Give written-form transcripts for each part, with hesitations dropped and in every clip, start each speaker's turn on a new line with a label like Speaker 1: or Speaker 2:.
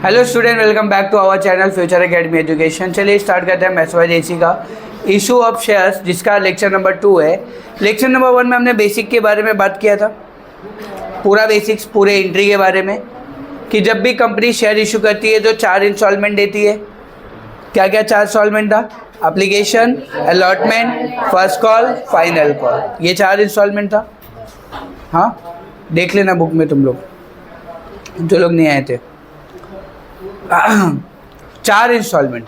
Speaker 1: Hello student, welcome back to our channel future academy education. चलिए start करते हैं mathematics का इशू ऑफ शेयर्स, जिसका लेक्चर नंबर 2 है। लेक्चर नंबर 1 में हमने बेसिक के बारे में बात किया था, पूरा बेसिक्स, पूरे एंट्री के बारे में, कि जब भी कंपनी शेयर इशू करती है तो 4 इंस्टॉलमेंट देती है। क्या क्या 4 इंस्टॉलमेंट था? Application, allotment, first call, final call, ये 4 इंस्टॉलमेंट था। हाँ, देख लेना बुक में तुम लोग जो लोग नहीं आए थे। 4 इंस्टॉलमेंट।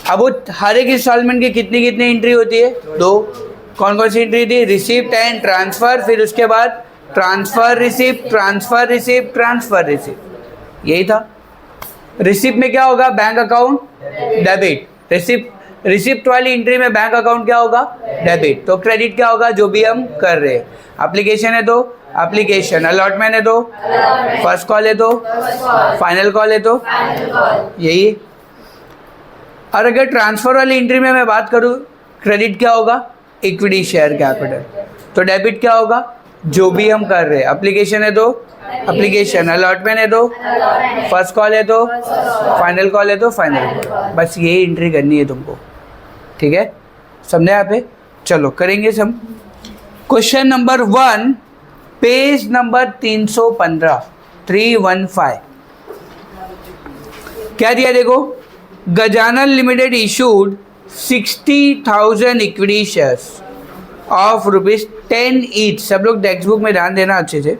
Speaker 1: अब वो हर एक इंस्टॉलमेंट की कितनी कितनी एंट्री होती है? 2। कौन कौन सी एंट्री थी? रिसिप्ट एंड ट्रांसफर, फिर उसके बाद transfer receipt, transfer receipt, transfer receipt, यही था। रिसिप्ट में क्या होगा? Bank account debit. रिसिप्ट वाली एंट्री में बैंक अकाउंट क्या होगा? डेबिट। तो क्रेडिट क्या होगा? जो भी हम कर रहे हैं। एप्लीकेशन है तो एप्लीकेशन, अलॉटमेंट है तो फर्स्ट कॉल है तो फाइनल कॉल है तो यही। और अगर ट्रांसफर वाली एंट्री में मैं बात करूं, क्रेडिट क्या होगा? Equity share capital. तो डेबिट क्या होगा? जो भी हम कर रहे हैं। एप्लीकेशन है तो एप्लीकेशन, अलॉटमेंट है तो फर्स्ट कॉल है तो फाइनल कॉल है तो फाइनल कॉल। बस यही एंट्री करनी है तुमको, ठीक है? समझे यहाँ पे? चलो करेंगे सब। Question number 1, page number 315, 315। क्या दिया देखो? Gajanan limited issued 60,000 equity shares of ₹10 each. सब लोग टेक्स्ट बुक में ध्यान देना अच्छे से।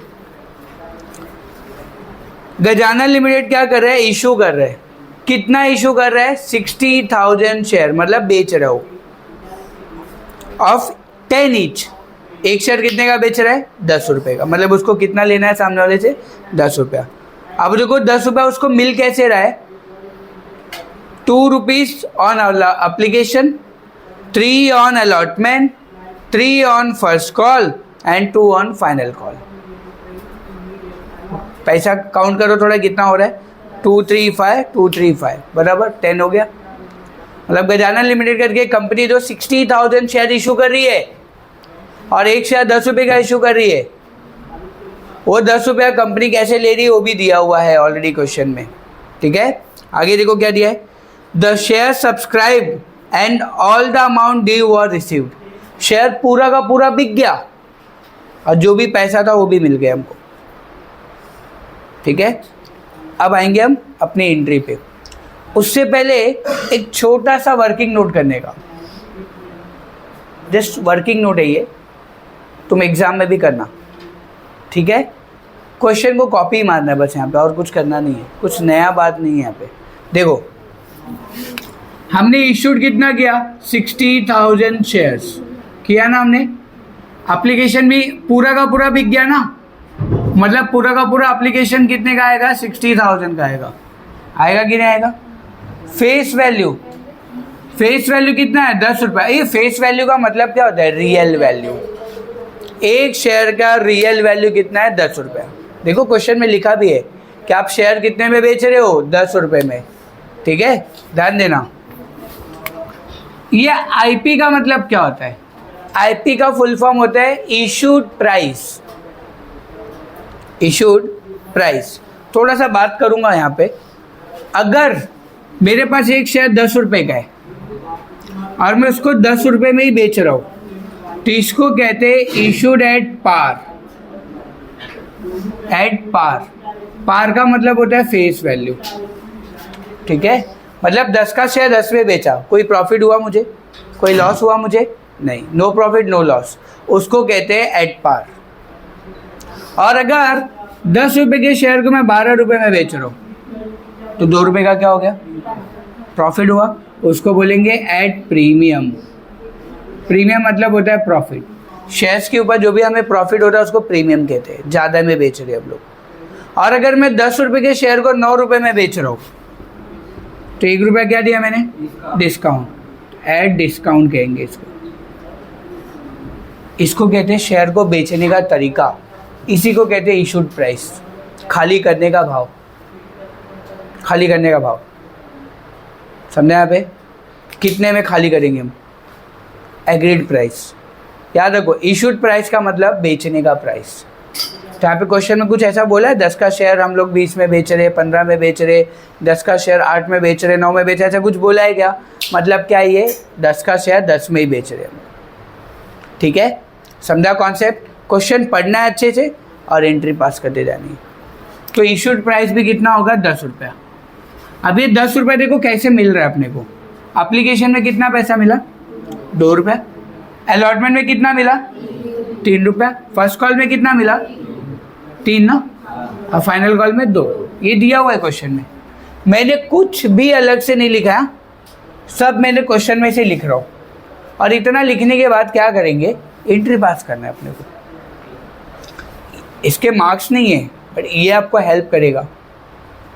Speaker 1: गजानन लिमिटेड क्या कर रहा है? इशू कर रहा है। कितना इशू कर रहा है? 60,000 शेयर, मतलब बेच रहा हो, ऑफ 10 ईच। एक शेयर कितने का बेच रहा है? 10 रुपये का। मतलब उसको कितना लेना है सामने वाले से? 10 रुपया। अब देखो 10 रुपया उसको मिल कैसे रहा है? 2 rupees on application, 3 on allotment, 3 on first call and 2 on final call. पैसा काउंट करो थोड़ा, कितना हो रहा है? 235 बराबर 10 हो गया। मतलब गजानन लिमिटेड करके कंपनी जो 60,000 शेयर इशू कर रही है और एक शेयर 10 रुपये का इशू कर रही है, वो 10 रुपया कंपनी कैसे ले रही है वो भी दिया हुआ है ऑलरेडी क्वेश्चन में, ठीक है? आगे देखो क्या दिया है? The share subscribe and all the amount due were received. Share पूरा का पूरा बिक गया और जो भी पैसा था वो भी मिल गया हमको, ठीक है? अब आएंगे हम अपनी एंट्री पे। उससे पहले एक छोटा सा वर्किंग नोट करने का, जस्ट वर्किंग नोट है ये, तुम एग्जाम में भी करना, ठीक है? क्वेश्चन को कॉपी मारना है बस यहाँ पे, और कुछ करना नहीं है, कुछ नया बात नहीं है यहाँ पे। देखो हमने इशूड कितना किया? 60,000 शेयर्स किया ना हमने। एप्लीकेशन भी पूरा का पूरा बिक गया ना, मतलब पूरा का पूरा एप्लीकेशन कितने का आएगा? 60,000 का आएगा। आएगा कि नहीं आएगा? फेस वैल्यू, फेस वैल्यू कितना है? 10 रुपये। ये फेस वैल्यू का मतलब क्या होता है? Real value. एक शेयर का रियल वैल्यू कितना है? 10 रुपये। देखो क्वेश्चन में लिखा भी है कि आप शेयर कितने में बेच रहे हो? 10 रुपये में, ठीक है? ध्यान देना। ये आईपी का मतलब क्या होता है? आईपी का फुल फॉर्म होता है इशूड प्राइस। Issued price. थोड़ा सा बात करूंगा यहाँ पे। अगर मेरे पास एक शेयर 10 रुपये का है और मैं उसको 10 रुपये में ही बेच रहा हूँ, तो इसको कहते हैं issued at par. At par. Par का मतलब होता है फेस वैल्यू, ठीक है? मतलब 10 का शेयर 10 में बेचा, कोई प्रॉफिट हुआ मुझे? कोई लॉस हुआ मुझे? नहीं, नो प्रॉफिट नो लॉस, उसको कहते हैं एट पार। और अगर 10 रुपये के शेयर को मैं 12 रुपये में बेच रहा हूँ, तो 2 रुपये का क्या हो गया? प्रॉफिट हुआ, उसको बोलेंगे एट प्रीमियम। प्रीमियम मतलब होता है प्रॉफिट। शेयर्स के ऊपर जो भी हमें प्रॉफिट होता है उसको प्रीमियम कहते हैं, ज़्यादा में बेच रहे हैं हम लोग। और अगर मैं 10 रुपये के शेयर को 9 रुपये में बेच रहा हूँ, तो 1 रुपया क्या दिया मैंने? डिस्काउंट। एट डिस्काउंट कहेंगे इसको। इसको कहते हैं शेयर को बेचने का तरीका, इसी को कहते हैं इशूड प्राइस। खाली करने का भाव, खाली करने का भाव। समझे यहाँ पे? कितने में खाली करेंगे हम? Agreed price. याद रखो, इशूड प्राइस का मतलब बेचने का प्राइस। तो यहाँ पे क्वेश्चन में कुछ ऐसा बोला है 10 का शेयर हम लोग 20 में बेच रहे, 15 में बेच रहे, 10 का शेयर 8 में बेच रहे, 9 में बेच रहे, ऐसा कुछ बोला है क्या? मतलब क्या ये 10 का शेयर 10 में ही बेच रहे हैं। ठीक है, समझा कॉन्सेप्ट? क्वेश्चन पढ़ना है अच्छे से और एंट्री पास करते जानी है। तो इशूड प्राइस भी कितना होगा? 10 रुपया। अब ये 10 रुपये देखो कैसे मिल रहा है अपने को। एप्लीकेशन में कितना पैसा मिला? 2 रुपये। अलॉटमेंट में कितना मिला? 3 रुपया। फर्स्ट कॉल में कितना मिला? 3 ना, और फाइनल कॉल में 2। ये दिया हुआ है क्वेश्चन में। मैंने कुछ भी अलग से नहीं लिखा, सब मैंने क्वेश्चन में से लिख रहा हूँ। और इतना लिखने के बाद क्या करेंगे? एंट्री पास करना है अपने को। इसके मार्क्स नहीं है, बट ये आपको हेल्प करेगा।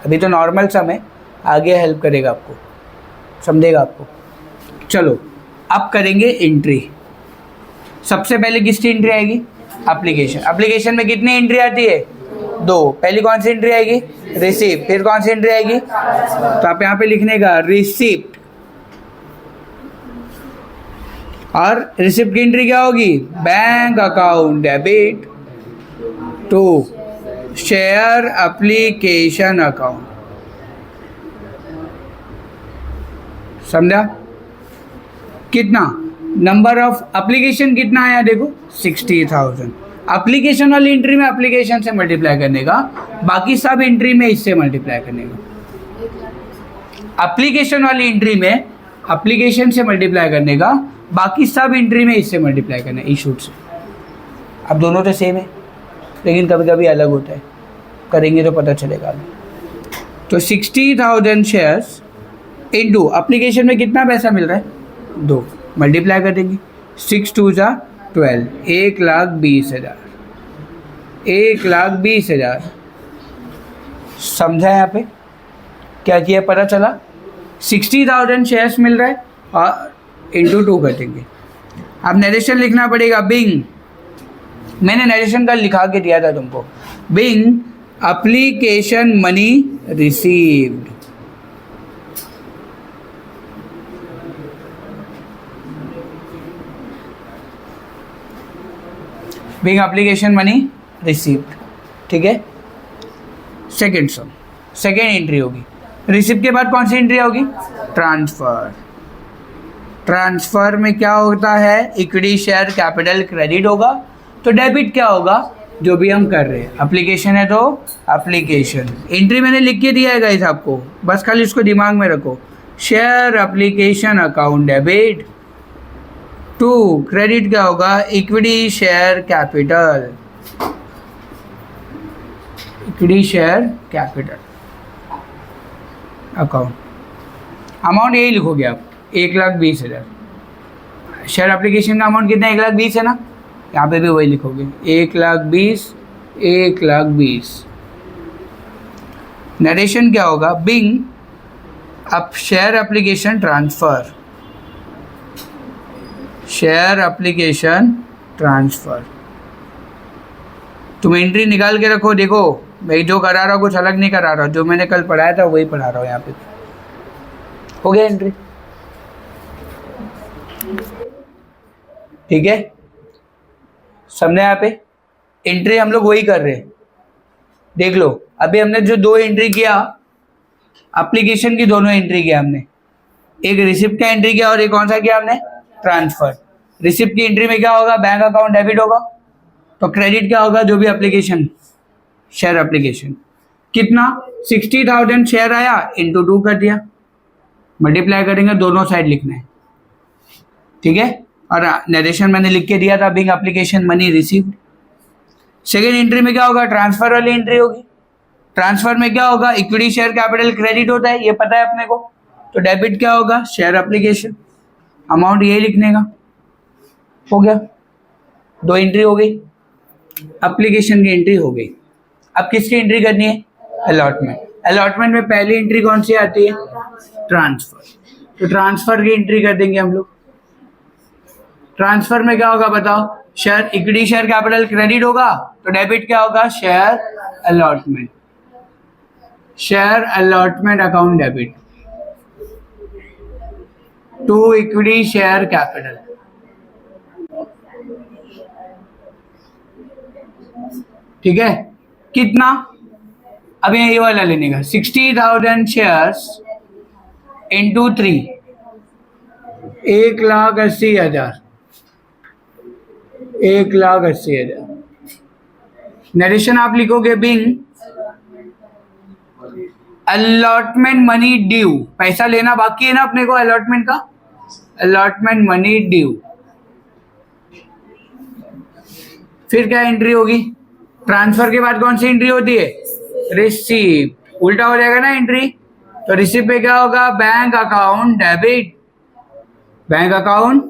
Speaker 1: अभी तो नॉर्मल सम है, आगे हेल्प करेगा आपको, समझेगा आपको। चलो अब करेंगे एंट्री। सबसे पहले किसकी एंट्री आएगी? एप्लीकेशन। एप्लीकेशन में कितनी एंट्री आती है? 2। पहली कौन सी एंट्री आएगी? रिसीप्ट। फिर कौन सी एंट्री आएगी? तो आप यहाँ पे लिखने का रिसीप्ट। और रिसिप्ट की एंट्री क्या होगी? Bank account debit to share application account. समझा? कितना नंबर ऑफ एप्लीकेशन कितना आया देखो? 60,000। एप्लीकेशन वाली एंट्री में एप्लीकेशन से मल्टीप्लाई करने का, बाकी सब एंट्री में इससे मल्टीप्लाई करने का। एप्लीकेशन वाली एंट्री में एप्लीकेशन से मल्टीप्लाई करने का, बाकी सब एंट्री में इससे मल्टीप्लाई करना है, इशूड से। अब दोनों तो सेम है, लेकिन कभी कभी अलग होता है, करेंगे तो पता चलेगा। तो 60,000 शेयर्स इनटू एप्लीकेशन में कितना पैसा मिल रहा है? 2। मल्टीप्लाई कर देंगे। 6 2 जा 12, 1,20,000। 1,20,000। समझा? यहाँ पे क्या किया पता चला? 60,000 शेयर्स मिल रहा है और इंटू 2 कर देंगे। अब नरेशन लिखना पड़ेगा। बिंग, मैंने नरेशन का लिखा के दिया था तुमको। Being application money received. Being application money received. ठीक है, सेकेंड सम, सेकेंड एंट्री होगी। रिसिप्ट के बाद कौन सी एंट्री होगी? ट्रांसफर। ट्रांसफर में क्या होता है? इक्विटी शेयर कैपिटल क्रेडिट होगा। तो डेबिट क्या होगा? जो भी हम कर रहे हैं। एप्लीकेशन है तो एप्लीकेशन। एंट्री मैंने लिख के दिया है गाइस आपको, बस खाली इसको दिमाग में रखो। Share application account debit to credit क्या होगा? Equity share capital. Equity share capital account. Amount यही लिखोगे आप, 1,20,000। शेयर एप्लीकेशन का अमाउंट कितना? 1,20,000 है ना, यहाँ पे भी वही लिखोगे, 1,20,000, 1,20,000। नरेशन क्या होगा? बिंग अब share application transfer. Share application transfer. तुम एंट्री निकाल के रखो। देखो मैं जो करा रहा हूँ कुछ अलग नहीं करा रहा हूँ, जो मैंने कल पढ़ाया था वही पढ़ा रहा हूँ। यहाँ पे हो गया एंट्री। ठीक है, समझे? यहाँ पे एंट्री हम लोग वही कर रहे हैं। देख लो अभी हमने जो 2 एंट्री किया, एप्लीकेशन की दोनों एंट्री किया हमने। एक रिसिप्ट का एंट्री किया और एक कौन सा किया हमने? ट्रांसफर। रिसिप्ट की एंट्री में क्या होगा? बैंक अकाउंट डेबिट होगा। तो क्रेडिट क्या होगा? जो भी एप्लीकेशन, शेयर एप्लीकेशन। कितना? 60,000 शेयर आया, इंटू 2 कर दिया। मल्टीप्लाई करेंगे, दोनों साइड लिखना है। ठीक है, और नरेशन मैंने लिख के दिया था, being application money received. Second entry में क्या होगा? ट्रांसफर वाली एंट्री होगी। ट्रांसफर में क्या होगा? इक्विटी शेयर कैपिटल क्रेडिट होता है, ये पता है अपने को। तो डेबिट क्या होगा? Share application. अमाउंट यही लिखने का। हो गया, 2 एंट्री हो गई। एप्लीकेशन की एंट्री हो गई। अब किसकी एंट्री करनी है? अलॉटमेंट। अलॉटमेंट में पहली एंट्री कौन सी आती है? ट्रांसफर। तो ट्रांसफर की एंट्री कर देंगे हम लोग। ट्रांसफर में क्या होगा बताओ? Share equity share capital credit होगा, तो डेबिट क्या होगा? Share allotment. Share allotment account debit to equity share capital. ठीक है, कितना? अब ये वाला लेने का 60,000 शेयर्स इंटू 3, 1,80,000, 1,80,000। नरेशन आप लिखोगे बिंग अलॉटमेंट मनी ड्यू, पैसा लेना बाकी है ना अपने को अलॉटमेंट का, अलॉटमेंट मनी ड्यू। फिर क्या एंट्री होगी? ट्रांसफर के बाद कौन सी एंट्री होती है? रिसीप्ट। उल्टा हो जाएगा ना एंट्री, तो रिसीप्ट पे क्या होगा? Bank account debit, bank account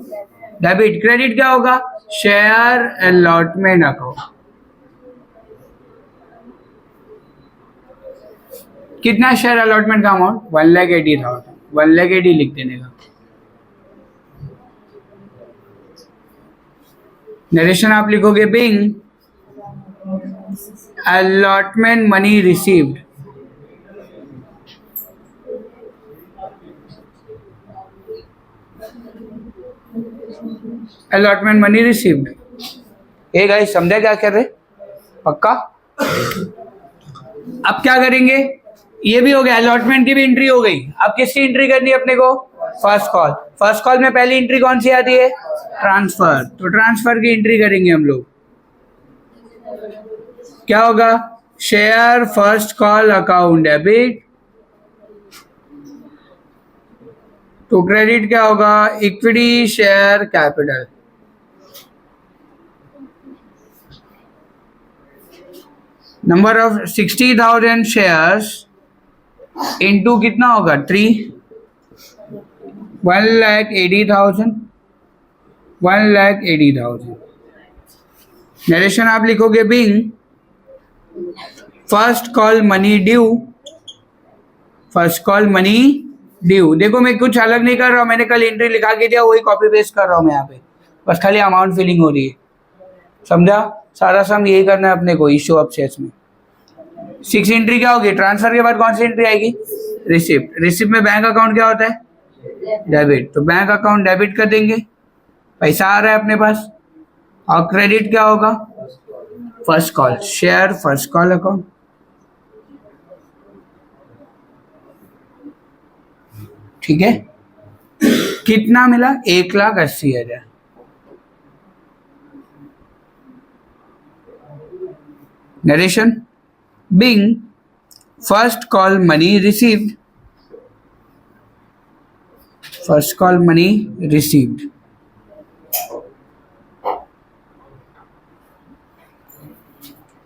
Speaker 1: debit. Credit क्या होगा? Share allotment account. कितना शेयर अलॉटमेंट का अमाउंट? 1,80,000, 1,80,000 लिख देने का। नरेशन आप लिखोगे being allotment money received, allotment money received. ए गाइस समझा क्या कर रहे? पक्का? अब क्या करेंगे? ये भी हो गया, अलॉटमेंट की भी एंट्री हो गई। अब किसकी एंट्री करनी है अपने को? First call. फर्स्ट कॉल में पहली एंट्री कौन सी आती है? ट्रांसफर। तो ट्रांसफर की एंट्री करेंगे हम लोग। क्या होगा? Share first call account debit to credit क्या होगा? Equity share capital. Number of 60,000 shares into कितना होगा? 3, 1,80,000, 1,80,000। नरेशन आप लिखोगे being first call money due, first call money due. देखो मैं कुछ अलग नहीं कर रहा हूं, मैंने कल एंट्री लिखा के दिया, वही कॉपी पेस्ट कर रहा हूं मैं यहाँ पे, बस खाली अमाउंट फिलिंग हो रही है। समझा? सारा सम यही करना है अपने को इशू ऑफ शेयर्स में। 6 एंट्री क्या होगी? ट्रांसफर के बाद कौन सी एंट्री आएगी? रिसिप्ट। रिसिप्ट में बैंक अकाउंट क्या होता है? डेबिट। तो बैंक अकाउंट डेबिट कर देंगे, पैसा आ रहा है अपने पास। और क्रेडिट क्या होगा? First call, share first call account. ठीक है, कितना मिला? 1,80,000। Narration being first call money received, first call money received.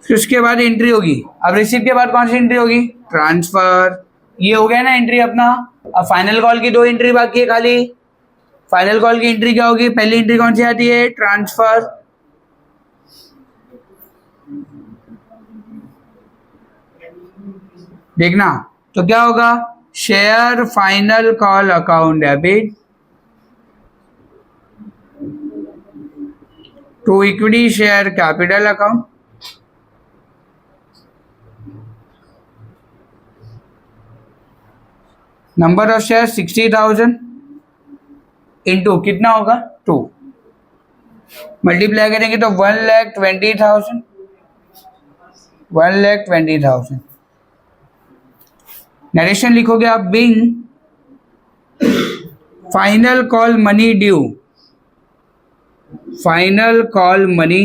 Speaker 1: फिर उसके बाद एंट्री होगी। अब रिसीव के बाद कौन सी एंट्री होगी? ट्रांसफर। ये हो गया ना एंट्री अपना। अब फाइनल कॉल की 2 एंट्री बाकी है खाली। फाइनल कॉल की एंट्री क्या होगी? पहली एंट्री कौन सी आती है? ट्रांसफर। देखना तो क्या होगा? Share final call account debit to equity share capital account. Number of share 60,000 into कितना होगा? 2। मल्टीप्लाई करेंगे तो 1,20,000, 1,20,000। नरेशन लिखोगे आप being final call money due, final call money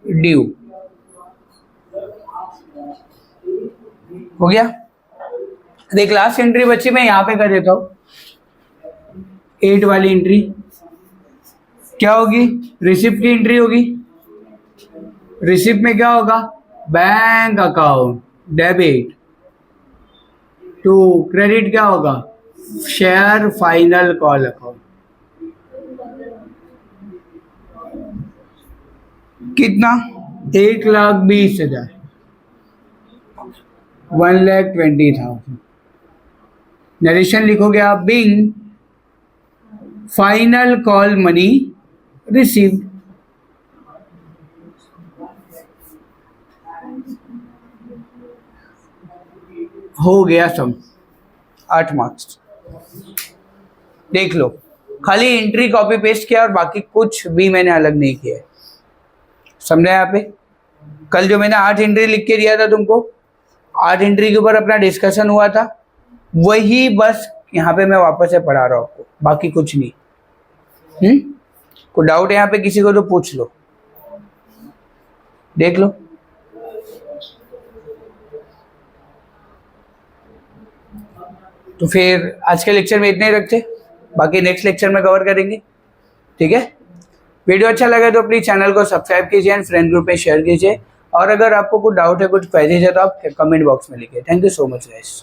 Speaker 1: due. हो गया? देख लास्ट एंट्री बच्ची मैं यहां पे कर देता हूं। 8 वाली एंट्री क्या होगी? रिसिप्ट की एंट्री होगी। रिसिप्ट में क्या होगा? Bank account debit to credit क्या होगा? Share final call account. कितना? 1,20,000, 1,20,000। नरेशन लिखोगे आप being final call money received. हो गया सम 8 मार्क्स। देख लो, खाली एंट्री कॉपी पेस्ट किया और बाकी कुछ भी मैंने अलग नहीं किया है। समझा यहाँ पे? कल जो मैंने 8 एंट्री लिख के दिया था तुमको, 8 एंट्री के ऊपर अपना डिस्कशन हुआ था, वही बस यहाँ पे मैं वापस से पढ़ा रहा हूँ आपको, बाकी कुछ नहीं। कोई डाउट है यहाँ पे किसी को तो पूछ लो, देख लो। तो फिर आज के लेक्चर में इतने ही रखते, बाकी नेक्स्ट लेक्चर में कवर करेंगे, ठीक है। वीडियो अच्छा लगे तो अपनी चैनल को सब्सक्राइब कीजिए एंड फ्रेंड ग्रुप में शेयर कीजिए, और अगर आपको कुछ डाउट है, कुछ क्वेरीज है तो आप कमेंट बॉक्स में लिखिए। Thank you so much guys.